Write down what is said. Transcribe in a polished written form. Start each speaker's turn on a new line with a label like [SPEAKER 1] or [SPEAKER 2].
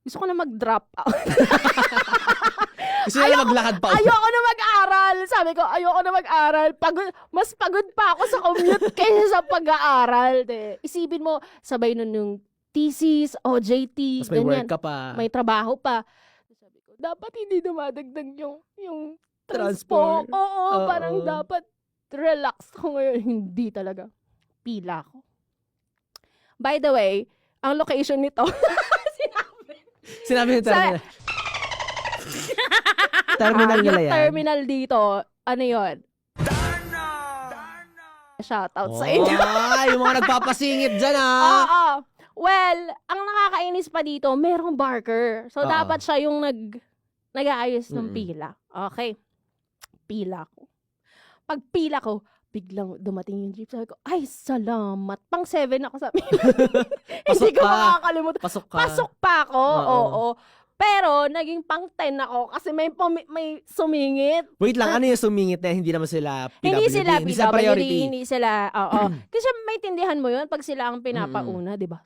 [SPEAKER 1] Gusto ko na mag-drop out.
[SPEAKER 2] Gusto nila maglakad pa.
[SPEAKER 1] Ayoko na mag-aral. Sabi ko, ayoko na mag-aral. Mas pagod pa ako sa commute kaysa sa pag-aaral. Isipin mo, sabay nun yung thesis, OJT,
[SPEAKER 2] Tapos may
[SPEAKER 1] ganyan.
[SPEAKER 2] work ka pa.
[SPEAKER 1] May trabaho pa. Sabi ko, dapat hindi dumadagdag yung
[SPEAKER 2] Transport.
[SPEAKER 1] Oo, parang dapat relax ko ngayon. Hindi talaga. Pila ko. By the way, ang location nito,
[SPEAKER 2] Sinabi ni terminal. Terminal nila
[SPEAKER 1] yung
[SPEAKER 2] yan.
[SPEAKER 1] terminal dito, ano yun? Shoutout sa inyo.
[SPEAKER 2] Yung mga nagpapasingit dyan,
[SPEAKER 1] Oo. Well, ang nakakainis pa dito, merong barker. So,
[SPEAKER 2] Oo.
[SPEAKER 1] dapat siya yung nag-aayos ng pila. Okay. Pila ko. Pag pila ko, biglang dumating yung jeep. Sabi ko, ay, salamat. Pang 7 ako sa pila. Hindi ko makakalimutan.
[SPEAKER 2] Pasok ka.
[SPEAKER 1] Pasok pa ako. Oo. Pero, naging pang 10 ako kasi may sumingit.
[SPEAKER 2] Wait lang, ano yung sumingit na hindi naman sila PWD?
[SPEAKER 1] Hindi sila
[SPEAKER 2] Hindi sila priority.
[SPEAKER 1] Hindi sila, oo. Kasi maintindihan mo yun pag sila ang pinapauna, di ba?